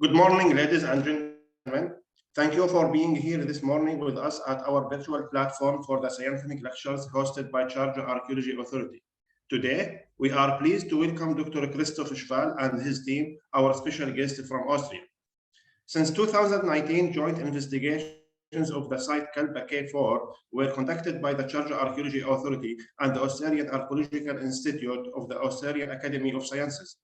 Good morning, ladies and gentlemen. Thank you for being here this morning with us at our virtual platform for the scientific lectures hosted by Sharjah Archaeology Authority. Today, we are pleased to welcome Dr. Christoph Schwall and his team, our special guest from Austria. Since 2019, joint investigations of the site Kalba K4 were conducted by the Sharjah Archaeology Authority and the Austrian Archaeological Institute of the Austrian Academy of Sciences.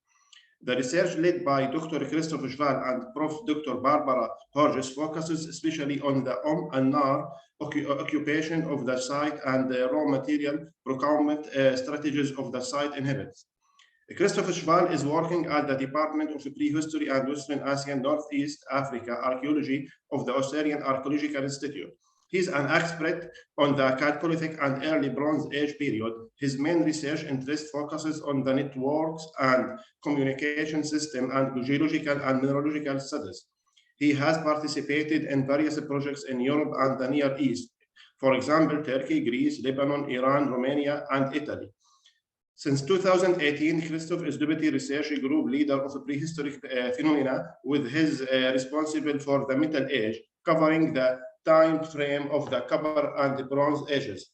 The research led by Dr. Christoph Schwall and Prof. Dr. Barbara Horejs focuses especially on the and Nar occupation of the site and the raw material procurement strategies of the site inhabitants. Christoph Schwall is working at the Department of Prehistory and Western Asia and Northeast Africa Archaeology of the Austrian Archaeological Institute. He's an expert on the Chalcolithic and early Bronze Age period. His main research interest focuses on the networks and communication system and geological and mineralogical studies. He has participated in various projects in Europe and the Near East, for example, Turkey, Greece, Lebanon, Iran, Romania, and Italy. Since 2018, Christoph is Deputy Research Group Leader of Prehistoric Phenomena, with his responsible for the Middle Age, covering the time frame of the Copper and the Bronze Ages.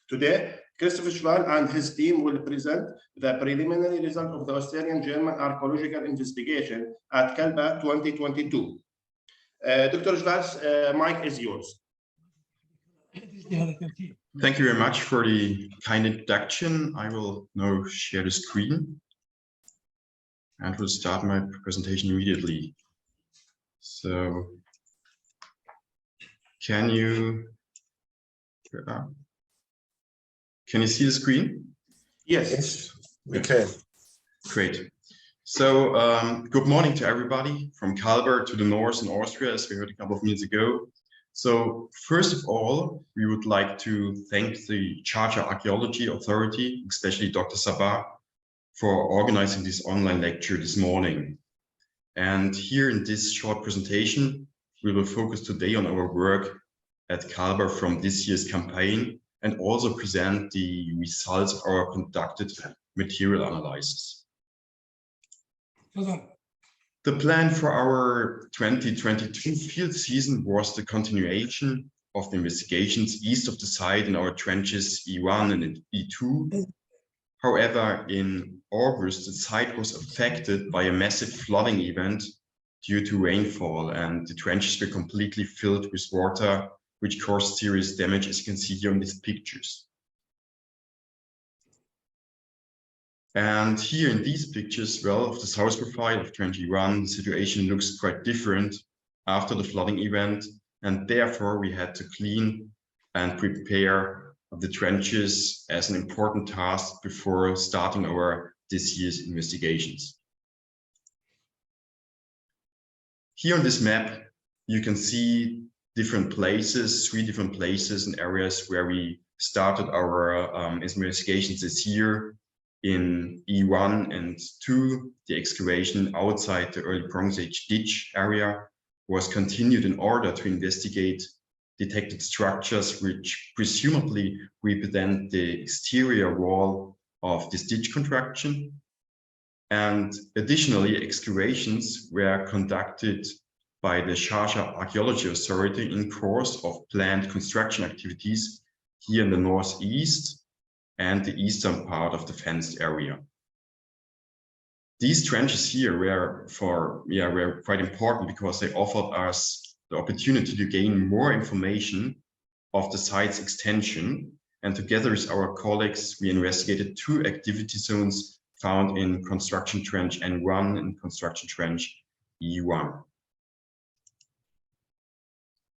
Today, Christoph Schwall and his team will present the preliminary result of the Austrian-German archaeological investigation at Kalba 2022. Dr. Schwall's mic is yours. Thank you very much for the kind introduction. I will now share the screen and will start my presentation immediately. So, can you see the screen? Yes, we can. Great. So, good morning to everybody from Kalba to the north in Austria, as we heard a couple of minutes ago. So, first of all, we would like to thank the Sharjah Archaeology Authority, especially Dr. Sabah, for organizing this online lecture this morning. And here in this short presentation, we will focus today on our work at Kalba from this year's campaign and also present the results of our conducted material analysis. The plan for our 2022 field season was the continuation of the investigations east of the site in our trenches E1 and E2. However, in August, the site was affected by a massive flooding event due to rainfall, and the trenches were completely filled with water, which caused serious damage, as you can see here in these pictures. And here in these pictures, well, of the south profile of Trench E1, the situation looks quite different after the flooding event, and therefore we had to clean and prepare the trenches as an important task before starting our this year's investigations. Here on this map, you can see different places, 3 different places and areas where we started our investigations this year. In E1 and 2, the excavation outside the early Bronze Age ditch area was continued in order to investigate detected structures which presumably represent the exterior wall of this ditch contraction. And additionally, excavations were conducted by the Sharjah Archaeology Authority in course of planned construction activities here in the northeast and the eastern part of the fenced area. These trenches here were quite important because they offered us the opportunity to gain more information of the site's extension, and together with our colleagues, we investigated 2 activity zones found in construction trench N1 and construction trench E1.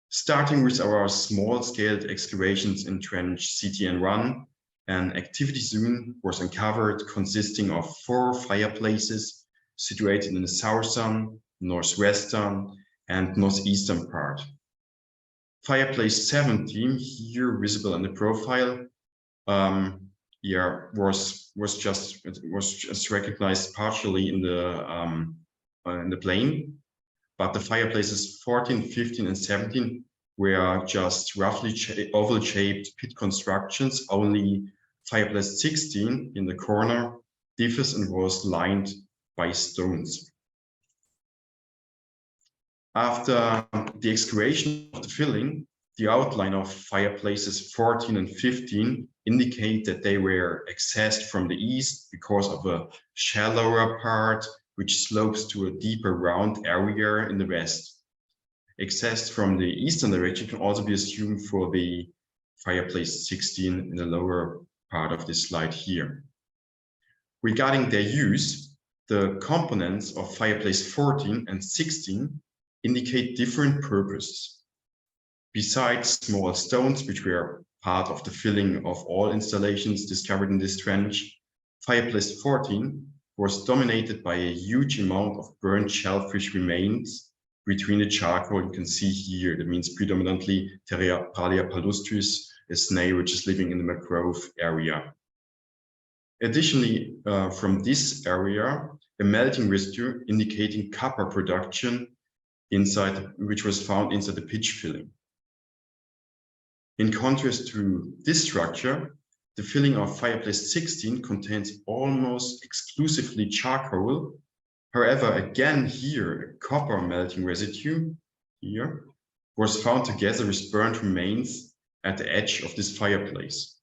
Starting with our small-scale excavations in trench CTN1, an activity zone was uncovered consisting of 4 fireplaces situated in the southern, northwestern, and northeastern part. Fireplace 17, here visible in the profile, was just recognized partially in the plane, but the fireplaces 14, 15, and 17 were just roughly oval-shaped pit constructions. Only fireplace 16 in the corner differs and was lined by stones. After the excavation of the filling, the outline of fireplaces 14 and 15 indicate that they were accessed from the east because of a shallower part which slopes to a deeper round area in the west. Access from the eastern direction can also be assumed for the fireplace 16 in the lower part of this slide here. Regarding their use, the components of fireplace 14 and 16 indicate different purposes. Besides small stones, which were part of the filling of all installations discovered in this trench, fireplace 14 was dominated by a huge amount of burnt shellfish remains between the charcoal you can see here. That means predominantly Paralia palustris, a snail which is living in the mangrove area. Additionally, from this area, a melting residue indicating copper production inside, which was found inside the pitch filling. In contrast to this structure, the filling of fireplace 16 contains almost exclusively charcoal. However, again here, a copper melting residue here was found together with burnt remains at the edge of this fireplace.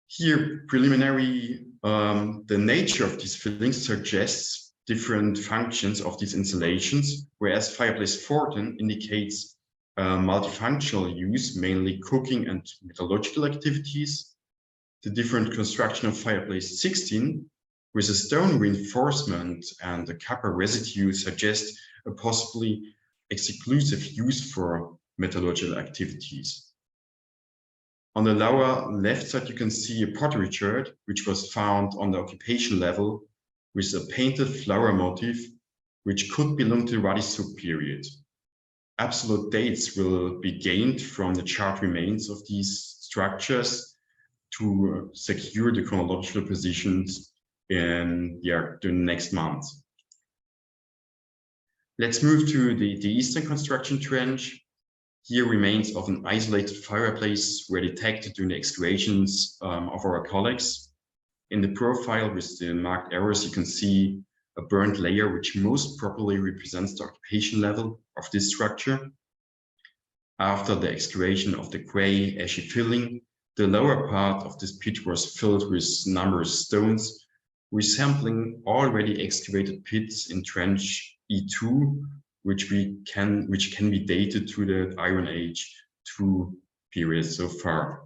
Here, preliminary, the nature of these fillings suggests different functions of these installations, whereas fireplace 14 indicates multifunctional use, mainly cooking and metallurgical activities. The different construction of fireplace 16 with a stone reinforcement and a copper residue suggests a possibly exclusive use for metallurgical activities. On the lower left side, you can see a pottery chert, which was found on the occupation level with a painted flower motif, which could belong to the Wadi Sub period. Absolute dates will be gained from the charred remains of these structures to secure the chronological positions in the next month. Let's move to the eastern construction trench. Here remains of an isolated fireplace were detected during the excavations of our colleagues. In the profile with the marked arrows, you can see a burnt layer, which most properly represents the occupation level of this structure. After the excavation of the gray ashy filling, the lower part of this pit was filled with numerous stones, resembling already excavated pits in trench E2, which can be dated to the Iron Age 2 period so far.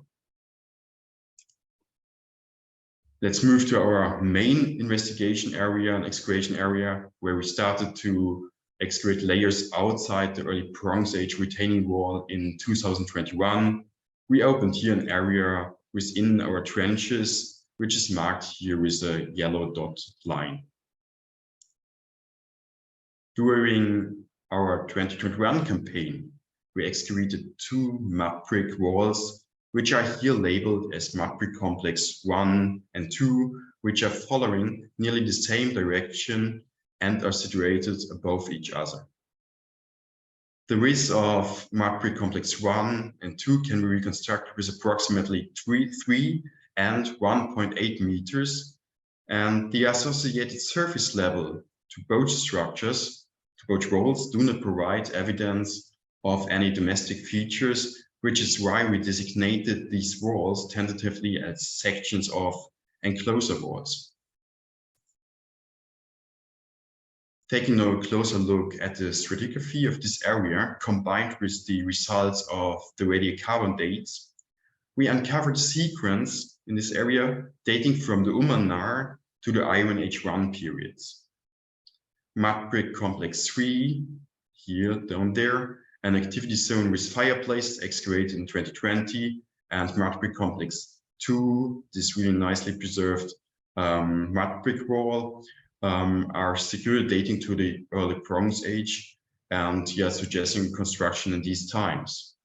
Let's move to our main investigation area and excavation area, where we started to excavate layers outside the early Bronze Age retaining wall in 2021. We opened here an area within our trenches, which is marked here with a yellow dot line. During our 2021 campaign, we excavated 2 mud brick walls, which are here labeled as mud brick complex 1 and 2, which are following nearly the same direction and are situated above each other. The width of mud brick complex 1 and 2 can be reconstructed with approximately 3 and 1.8 meters, and the associated surface level to both structures, to both walls, do not provide evidence of any domestic features, which is why we designated these walls tentatively as sections of enclosure walls. Taking now a closer look at the stratigraphy of this area, combined with the results of the radiocarbon dates, we uncovered a sequence in this area dating from the Umanar to the Iron Age 1 periods. Mud brick complex 3, here down there, an activity zone with fireplace excavated in 2020, and mud brick complex 2, this really nicely preserved mud brick wall, are securely dating to the early Bronze Age and suggesting construction in these times.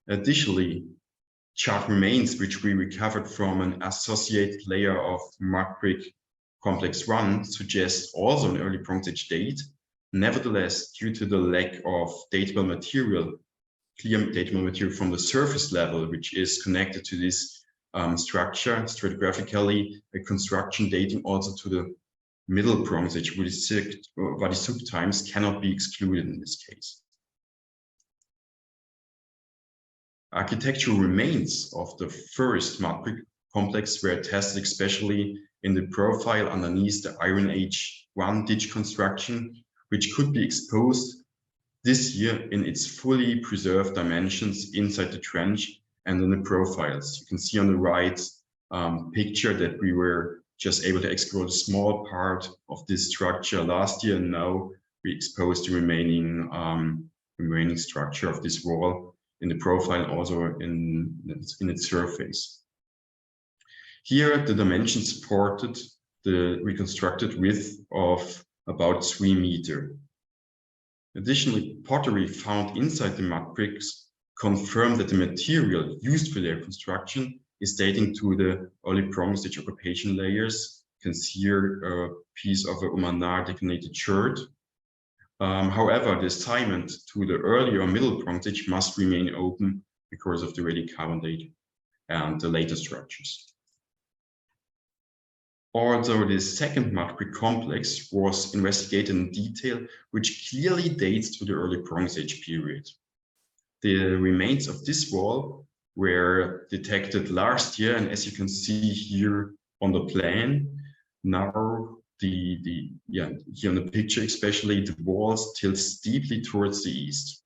Additionally, charred remains which we recovered from an associated layer of mud brick complex 1 suggest also an early Bronze Age date. Nevertheless, due to the lack of datable material, clear datable material from the surface level, which is connected to this structure stratigraphically, a construction dating also to the Middle Bronze Age Vadisuk times cannot be excluded in this case. Architectural remains of the first mud brick complex were tested especially in the profile underneath the Iron Age 1 ditch construction, which could be exposed this year in its fully preserved dimensions inside the trench and in the profiles. You can see on the right picture that we were just able to explore a small part of this structure last year, and now we exposed the remaining structure of this wall in the profile, also in its surface. Here, the dimensions supported the reconstructed width of about 3 meters. Additionally, pottery found inside the mud bricks confirm that the material used for their construction is dating to the early Bronze Age occupation layers. You can see here a piece of a Umanar decorated shirt. However, the assignment to the earlier Middle Bronze Age must remain open because of the radiocarbon date and the later structures. Although the second mud brick complex was investigated in detail, which clearly dates to the early Bronze Age period. The remains of this wall were detected last year, and as you can see here on the plan, now here on the picture especially, the walls tilt steeply towards the east.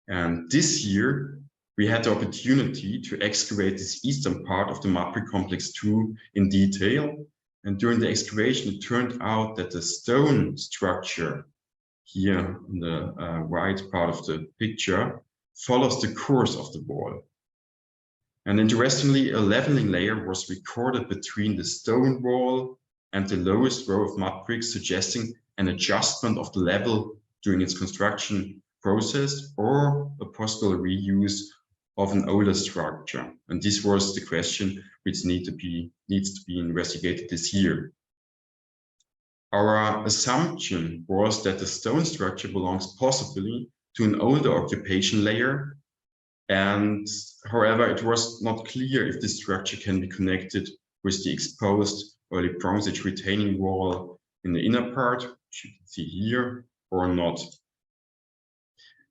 And this year, we had the opportunity to excavate this eastern part of the mud brick complex too in detail. And during the excavation, it turned out that the stone structure here in the right part of the picture follows the course of the wall. And interestingly, a leveling layer was recorded between the stone wall and the lowest row of mud bricks, suggesting an adjustment of the level during its construction process or a possible reuse of an older structure. And this was the question which needs to be investigated this year. Our assumption was that the stone structure belongs possibly to an older occupation layer. And however, it was not clear if this structure can be connected with the exposed early Bronze Age retaining wall in the inner part, which you can see here, or not.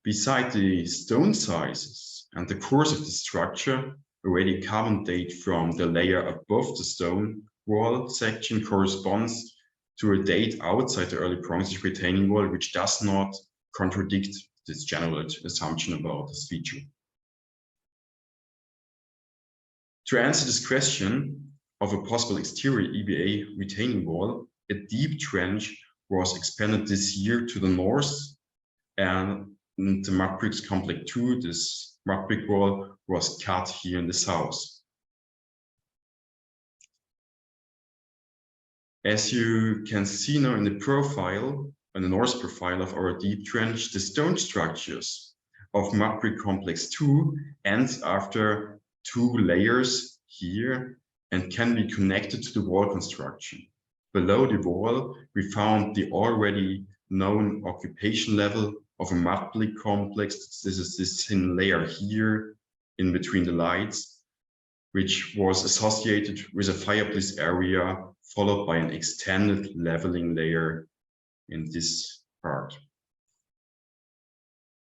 Beside the stone sizes and the course of the structure, a radiocarbon date from the layer above the stone wall section corresponds to a date outside the early Bronze Age retaining wall, which does not contradict this general assumption about this feature. To answer this question of a possible exterior EBA retaining wall, a deep trench was expanded this year to the north, and the mud bricks complex 2, this mud brick wall, was cut here in the south. As you can see now in the profile, in the north profile of our deep trench, the stone structures of mud brick complex 2 ends after 2 layers here and can be connected to the wall construction. Below the wall, we found the already known occupation level of a mud brick complex. This is this thin layer here in between the lights, which was associated with a fireplace area, followed by an extended leveling layer in this part.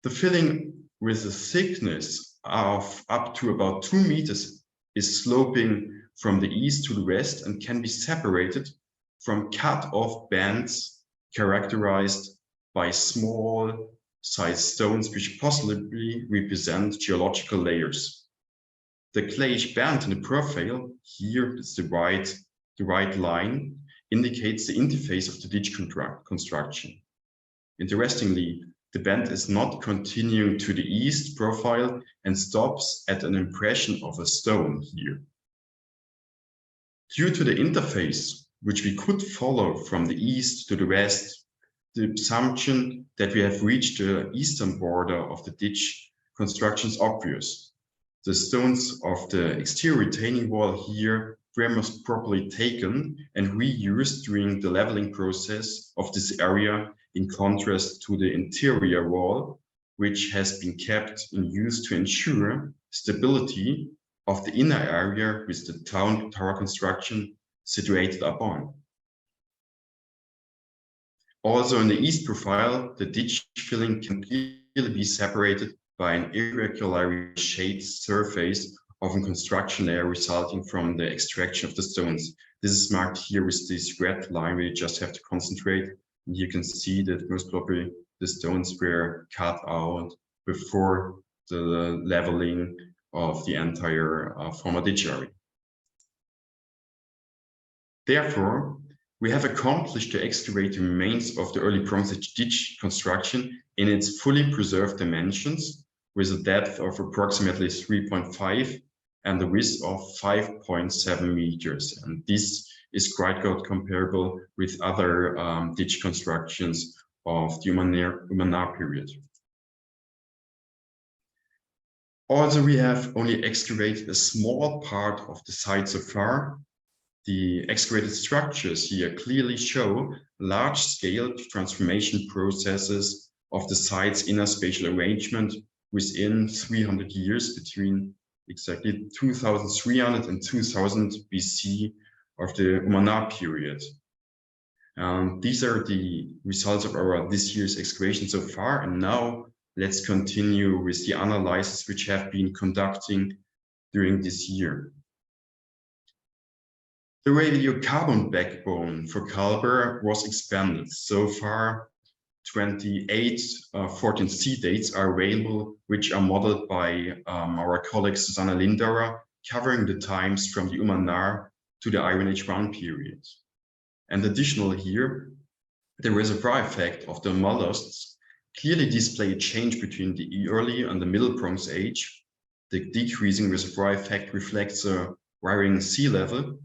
The filling with a thickness of up to about 2 meters is sloping from the east to the west and can be separated from cut-off bands characterized by small sized stones which possibly represent geological layers. The clayish band in the profile, here is the right line, indicates the interface of the ditch construction. Interestingly, the band is not continuing to the east profile and stops at an impression of a stone here. Due to the interface, which we could follow from the east to the west, the assumption that we have reached the eastern border of the ditch construction is obvious. The stones of the exterior retaining wall here were most properly taken and reused during the leveling process of this area, in contrast to the interior wall, which has been kept in use to ensure stability of the inner area with the tower construction situated upon. Also in the east profile, the ditch filling can clearly be separated by an irregularly shaped surface of a construction layer resulting from the extraction of the stones. This is marked here with this red line where you just have to concentrate. And you can see that most probably the stones were cut out before the leveling of the entire former ditch area. Therefore, we have accomplished to excavate the remains of the early Bronze Age ditch construction in its fully preserved dimensions, with a depth of approximately 3.5 and a width of 5.7 meters. And this is quite good comparable with other ditch constructions of the Umanar period. Also, we have only excavated a small part of the site so far. The excavated structures here clearly show large-scale transformation processes of the site's inner spatial arrangement within 300 years, between exactly 2300 and 2000 BC of the Umanar period. These are the results of our this year's excavation so far, and now let's continue with the analyses which have been conducting during this year. The radiocarbon backbone for Kalba was expanded. So far, 28 14C dates are available, which are modeled by our colleague Susanna Lindauer, covering the times from the Umanar to the Iron Age 1 period. And additionally here, the reservoir effect of the mollusks clearly display a change between the early and the Middle Bronze Age. The decreasing reservoir effect reflects a rising sea level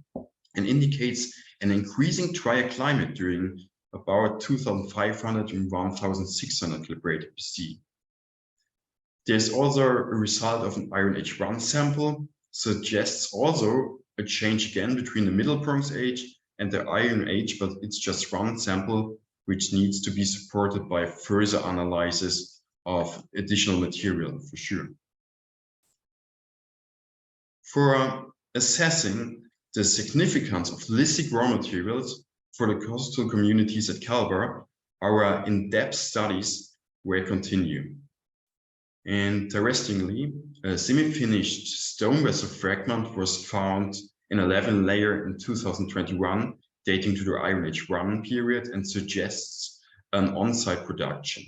and indicates an increasing drier climate during about 2500 and 1600 calibrated BC. There's also a result of an Iron Age 1 sample, suggests also a change again between the Middle Bronze Age and the Iron Age, but it's just one sample which needs to be supported by further analysis of additional material for sure. For assessing the significance of lithic raw materials for the coastal communities at Kalba, our in-depth studies will continue. Interestingly, a semi-finished stone vessel fragment was found in a 11 layer in 2021, dating to the Iron Age 1 period, and suggests an on-site production.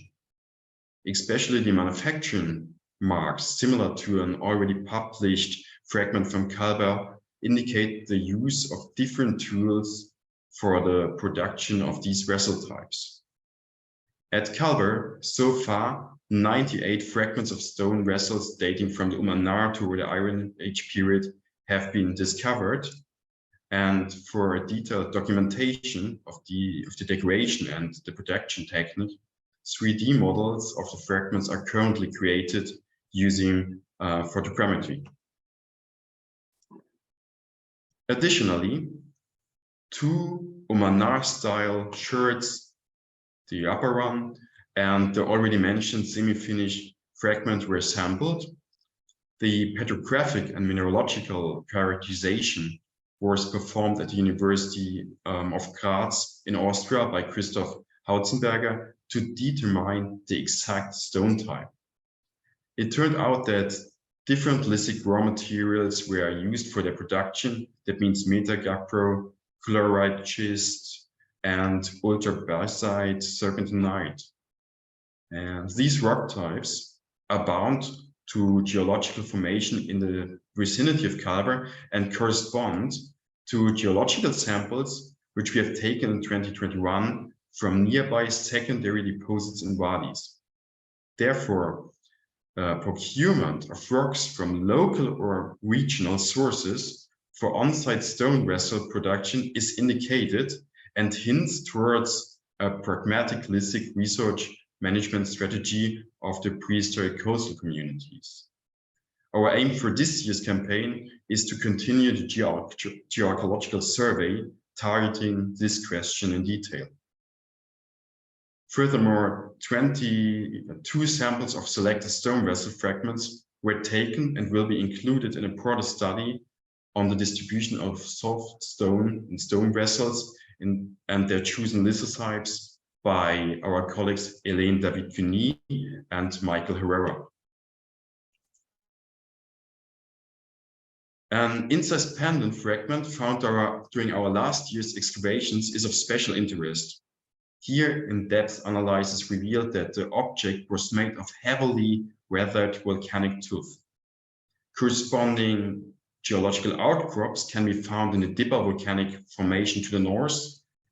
Especially the manufacturing marks, similar to an already published fragment from Kalba, indicate the use of different tools for the production of these vessel types. At Kalba, so far, 98 fragments of stone vessels dating from the Umanar to the Iron Age period have been discovered. And for a detailed documentation of the decoration and the production technique, 3D models of the fragments are currently created using photogrammetry. Additionally, 2 Umanar-style shirts, the upper one, and the already mentioned semi-finished fragment were sampled. The petrographic and mineralogical characterization was performed at the University of Graz in Austria by Christoph Hautzenberger to determine the exact stone type. It turned out that different lithic raw materials were used for their production. That means metagabbro, chloride schist, and ultrabasite serpentinite. And these rock types are bound to geological formation in the vicinity of Kalba and correspond to geological samples which we have taken in 2021 from nearby secondary deposits in wadis. Therefore, procurement of rocks from local or regional sources for on-site stone vessel production is indicated and hints towards a pragmatic lithic research management strategy of the prehistoric coastal communities. Our aim for this year's campaign is to continue the geoarchaeological survey targeting this question in detail. Furthermore, 22 samples of selected stone vessel fragments were taken and will be included in a broader study on the distribution of soft stone and stone vessels and their chosen lithotypes by our colleagues Hélène David-Cuny and Michael Herrera. An incised pendant fragment found during our last year's excavations is of special interest. Here, in-depth analysis revealed that the object was made of heavily weathered volcanic tuff. Corresponding geological outcrops can be found in the Dipper volcanic formation to the north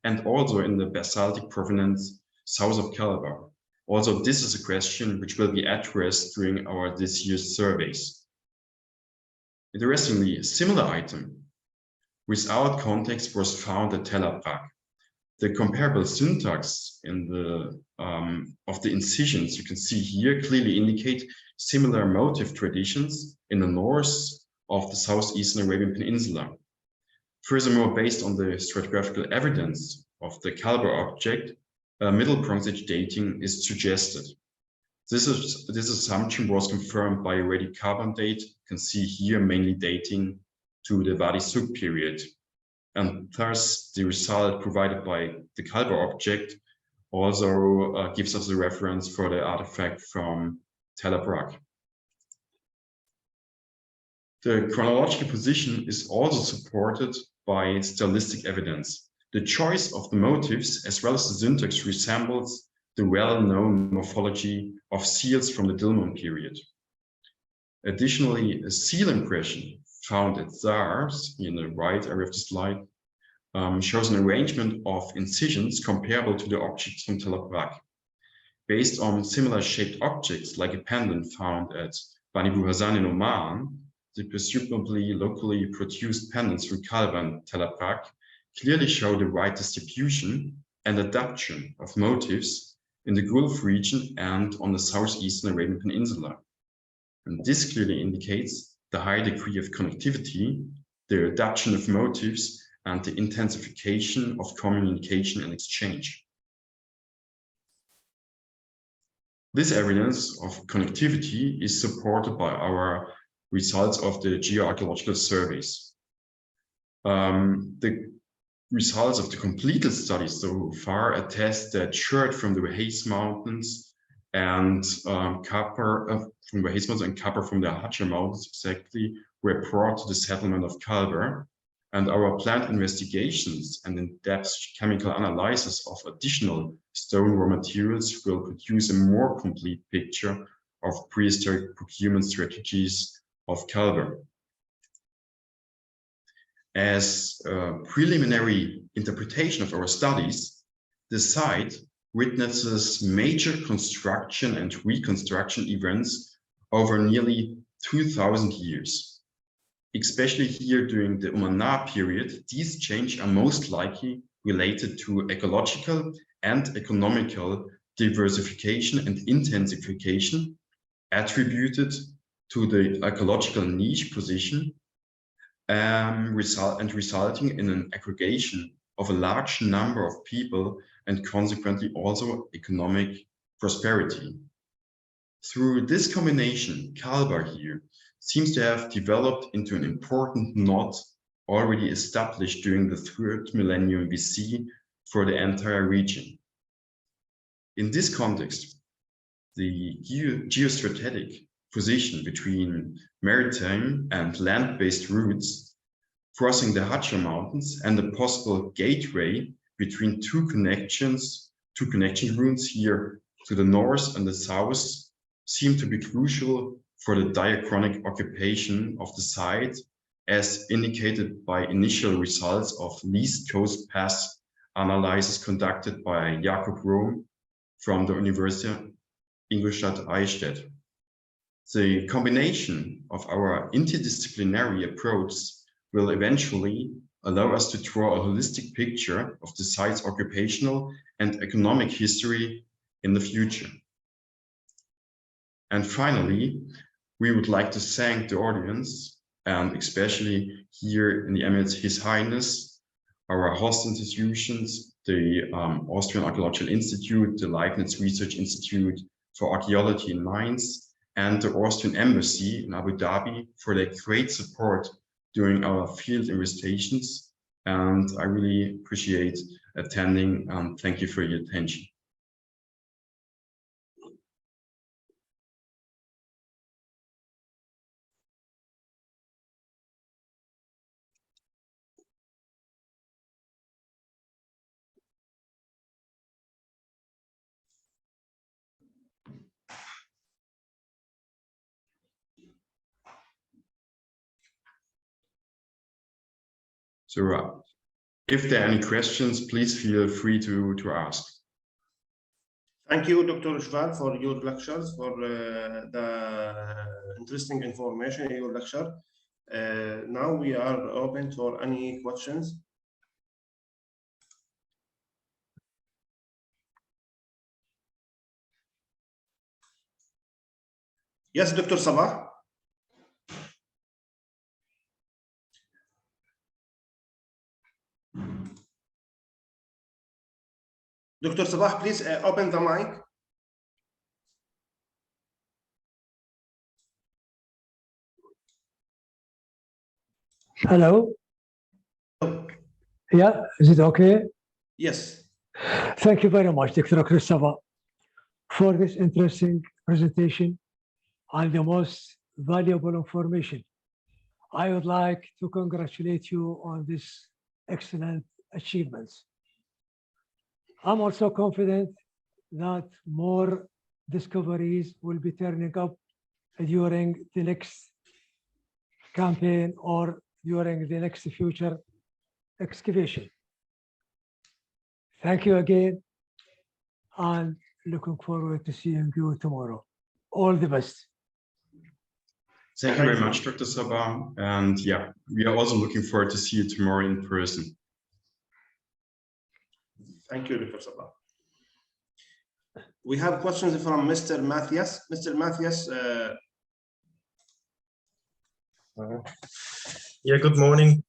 and also in the basaltic provenance south of Kalba. Also, this is a question which will be addressed during this year's surveys. Interestingly, a similar item without context was found at Tel Aviv. The comparable syntax of the incisions you can see here clearly indicate similar motif traditions in the north of the southeastern Arabian Peninsula. Furthermore, based on the stratigraphical evidence of the Kalba object, Middle Bronze Age dating is suggested. This assumption was confirmed by a radiocarbon date. You can see here mainly dating to the Wadi Suk period. And thus, the result provided by the Kalba object also gives us a reference for the artifact from Tel Aviv. The chronological position is also supported by stylistic evidence. The choice of the motifs as well as the syntax resembles the well-known morphology of seals from the Dilmun period. Additionally, a seal impression found at Zars in the right area of the slide shows an arrangement of incisions comparable to the objects from Tel Aviv. Based on similar shaped objects like a pendant found at Bani Buhazan in Oman, the presumably locally produced pendants from Kalba and Tel Aviv clearly show the right distribution and adaptation of motifs in the Gulf region and on the southeastern Arabian Peninsula. And this clearly indicates the high degree of connectivity, the adaptation of motifs, and the intensification of communication and exchange. This evidence of connectivity is supported by our results of the geoarchaeological surveys. The results of the completed studies so far attest that chert from the Horejs Mountains and copper from the Horejs Mountains and copper from the Hajar Mountains exactly were brought to the settlement of Kalba, and our planned investigations and in-depth chemical analysis of additional stone raw materials will produce a more complete picture of prehistoric procurement strategies of Kalba. As a preliminary interpretation of our studies, the site witnesses major construction and reconstruction events over nearly 2,000 years. Especially here during the Umayyad period, these changes are most likely related to ecological and economical diversification and intensification attributed to the ecological niche position resulting in an aggregation of a large number of people and consequently also economic prosperity. Through this combination, Kalba here seems to have developed into an important knot already established during the 3rd millennium BC for the entire region. In this context, the geostrategic position between maritime and land-based routes crossing the Hajar Mountains and the possible gateway between two connection routes here to the north and the south seem to be crucial for the diachronic occupation of the site, as indicated by initial results of least coast pass analysis conducted by Jakob Röhm from the University Ingolstadt Eichstätt. The combination of our interdisciplinary approach will eventually allow us to draw a holistic picture of the site's occupational and economic history in the future. And finally, we would like to thank the audience, and especially here in the Emirates, His Highness, our host institutions, the Austrian Archaeological Institute, the Leibniz Research Institute for Archaeology in Mainz, and the Austrian Embassy in Abu Dhabi for their great support during our field investigations. And I really appreciate attending. Thank you for your attention. So if there are any questions, please feel free to ask. Thank you, Dr. Schwall, for your lectures, for the interesting information in your lecture. Now we are open for any questions. Yes, Dr. Sabah. Dr. Sabah, please open the mic. Hello. Yeah, is it okay? Yes. Thank you very much, Dr. Sabah, for this interesting presentation and the most valuable information. I would like to congratulate you on this excellent achievements. I'm also confident that more discoveries will be turning up during the next campaign or during the next future excavation. Thank you again, and looking forward to seeing you tomorrow. All the best. Thank you very much, Dr. Sabah. And yeah, we are also looking forward to see you tomorrow in person. Thank you, Dr. Sabah. We have questions from Mr. Matthias. Mr. Matthias. Yeah, good morning.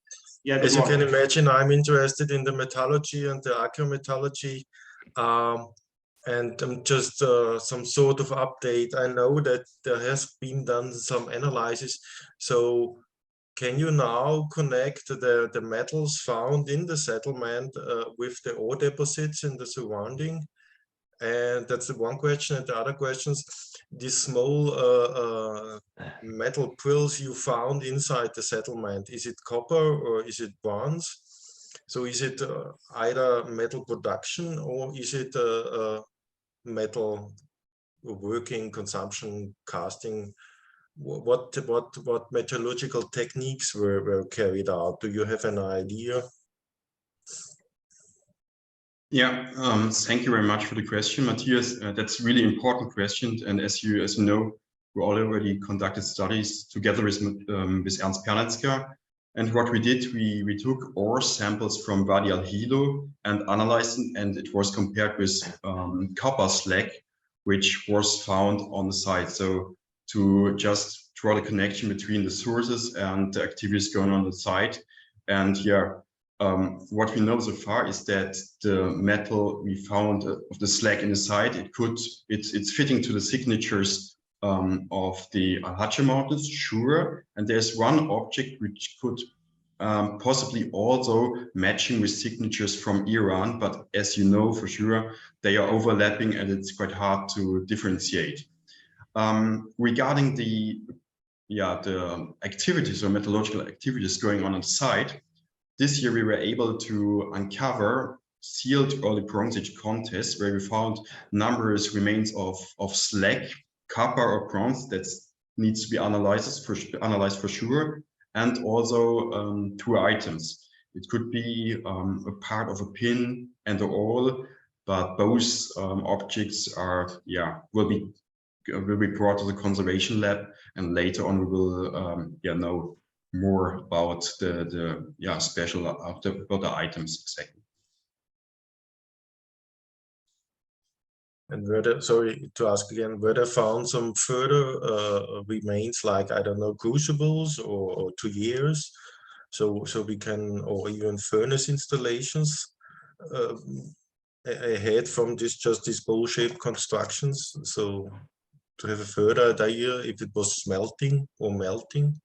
Yeah, as you can imagine, I'm interested in the metallurgy and the archaeometallurgy. And just some sort of update. I know that there has been done some analysis. So can you now connect the metals found in the settlement with the ore deposits in the surrounding? And that's the one question. And the other questions, these small metal quills you found inside the settlement, is it copper or is it bronze? So is it either metal production or is it metal working, consumption, casting? What metallurgical techniques were carried out? Do you have an idea? Yeah, thank you very much for the question, Matthias. That's a really important question. And as you know, we already conducted studies together with Ernst Pernetzka. And what we did, we took ore samples from Wadi al-Hilo and analyzed them, and it was compared with copper slag, which was found on the site. So to just draw the connection between the sources and the activities going on the site. And yeah, what we know so far is that the metal we found of the slag in the site, it's fitting to the signatures of the Al-Hajj mountains, sure. And there's one object which could possibly also matching with signatures from Iran, but as you know for sure, they are overlapping and it's quite hard to differentiate. Regarding the activities or metallurgical activities going on the site, this year we were able to uncover sealed early Bronze Age contests where we found numerous remains of slag, copper or bronze that needs to be analyzed for sure, and also two items. It could be a part of a pin and the awl, but both objects are will be brought to the conservation lab, and later on we will know more about the special about the items exactly. And sorry to ask again, were there found some further remains, like, I don't know, crucibles or tuyers, so we can, or even furnace installations ahead from these bowl-shaped constructions, so to have a further idea if it was smelting or melting?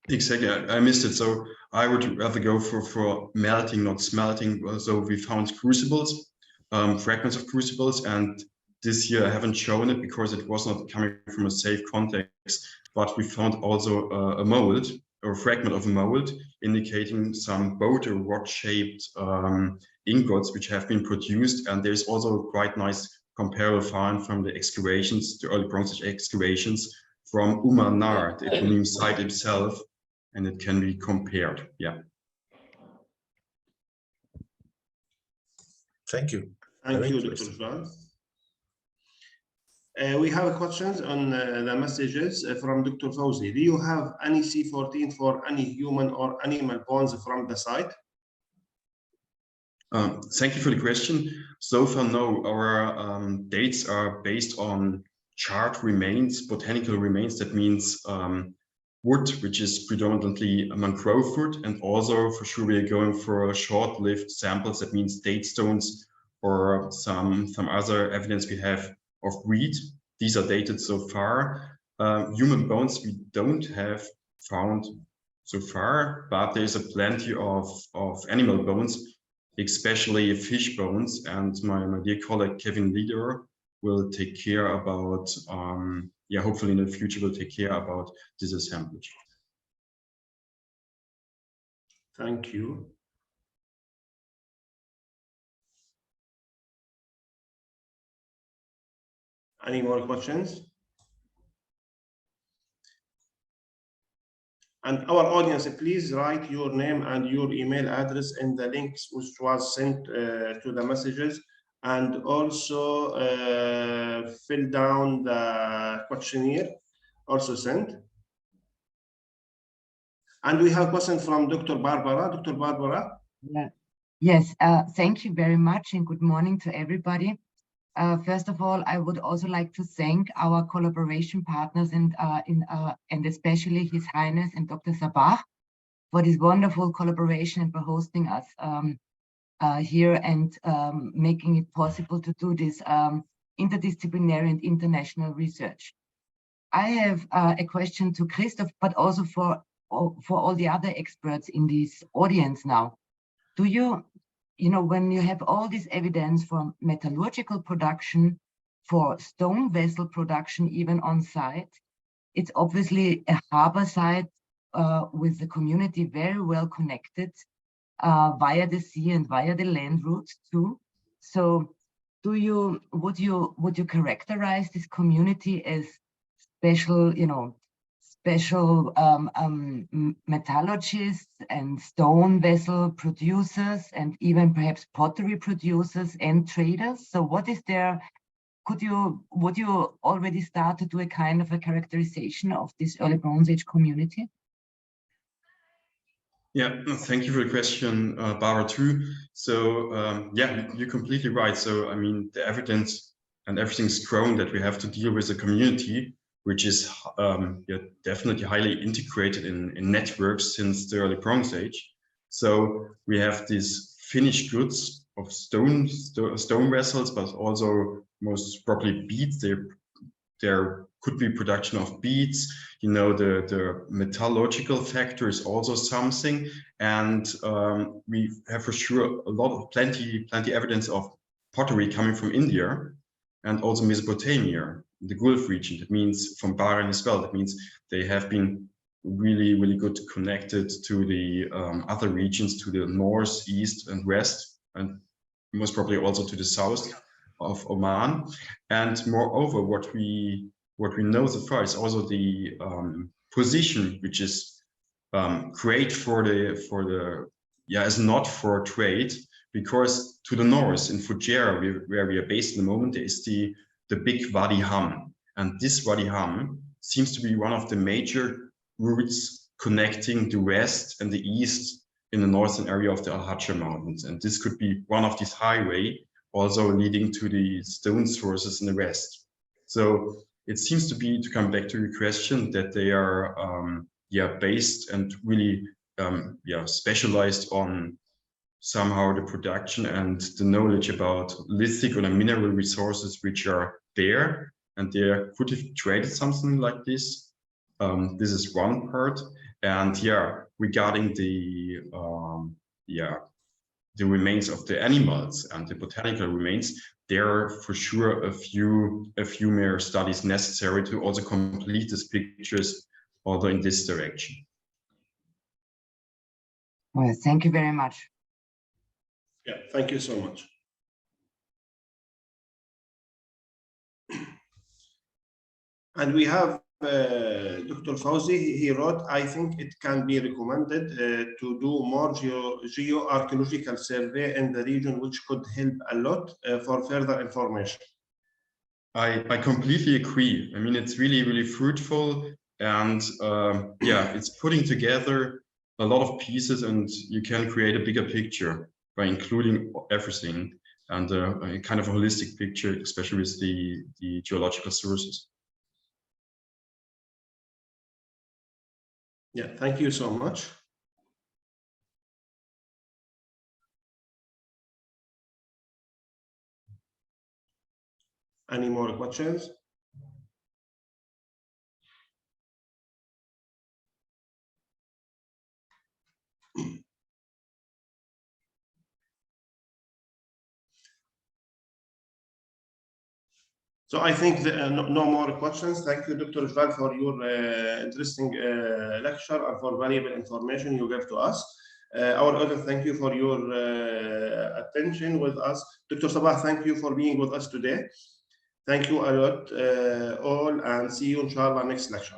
Exactly, I missed it. So I would rather go for melting, not smelting. So we found crucibles, fragments of crucibles, and this year I haven't shown it because it was not coming from a safe context. But we found also a mold or a fragment of a mold indicating some boat or rod-shaped ingots which have been produced. And there's also a quite nice comparable find from the excavations, the early Bronze Age excavations from Umanar, the eponym site itself, and it can be compared. Yeah. Thank you. Thank you, Dr. Schwall. We have questions on the messages from Dr. Fawzi. Do you have any C14 for any human or animal bones from the site? Thank you for the question. So far, no. Our dates are based on charred remains, botanical remains. That means wood, which is predominantly mangrove wood, and also for sure we are going for short-lived samples. That means date stones or some other evidence we have of wheat. These are dated so far. Human bones we don't have found so far, but there's a plenty of animal bones, especially fish bones, and my dear colleague Kevin Lieder will take care about, hopefully in the future will take care about this assemblage. Thank you. Any more questions? And our audience, please write your name and your email address in the links which was sent to the messages, and also fill down the questionnaire also sent. And we have a question from Dr. Barbara. Dr. Barbara? Yeah. Yes, thank you very much and good morning to everybody. First of all, I would also like to thank our collaboration partners and especially His Highness and Dr. Sabah for this wonderful collaboration and for hosting us here and making it possible to do this interdisciplinary and international research. I have a question to Christoph, but also for all the other experts in this audience now. Do you know, when you have all this evidence from metallurgical production, for stone vessel production, even on site, it's obviously a harbor site with the community very well connected via the sea and via the land routes too. So would you characterize this community as special, you know, special metallurgists and stone vessel producers and even perhaps pottery producers and traders? So what is there, would you already start to do a kind of a characterization of this early Bronze Age community? Yeah, thank you for the question, Barbara, too. So yeah, you're completely right. So I mean, the evidence and everything's grown that we have to deal with a community which is definitely highly integrated in networks since the early Bronze Age. So we have these finished goods of stone vessels, but also most probably beads. There could be production of beads. You know, the metallurgical factor is also something, and we have for sure plenty evidence of pottery coming from India and also Mesopotamia, the Gulf region. That means from Bahrain as well. That means they have been really good connected to the other regions, to the north, east, and west, and most probably also to the south of Oman. And moreover, what we know so far is also the position, which is great for the as not for trade, because to the north in Fujairah, where we are based at the moment, there is the big Wadi Ham, and this Wadi Ham seems to be one of the major routes connecting the west and the east in the northern area of the Al-Hajjah Mountains, and this could be one of these highway also leading to the stone sources in the west. So it seems to be, to come back to your question, that they are based and really specialized on somehow the production and the knowledge about lithic or mineral resources which are there, and they could have traded something like this. This is one part. And yeah, regarding the remains of the animals and the botanical remains, there are for sure a few more studies necessary to also complete these pictures, although in this direction. Well, thank you very much. Yeah, thank you so much. And we have Dr. Fauzi. He wrote, I think it can be recommended to do more geo-archaeological survey in the region, which could help a lot for further information. I completely agree. I mean, it's really, really fruitful, and yeah, it's putting together a lot of pieces, and you can create a bigger picture by including everything, and a kind of a holistic picture, especially with the geological sources. Yeah, thank you so much. Any more questions? So I think no more questions. Thank you, Dr. Schwall, for your interesting lecture and for valuable information you gave to us. Our audience, thank you for your attention with us. Dr. Sabah, thank you for being with us today. Thank you a lot, all, and see you, inshallah, next lecture.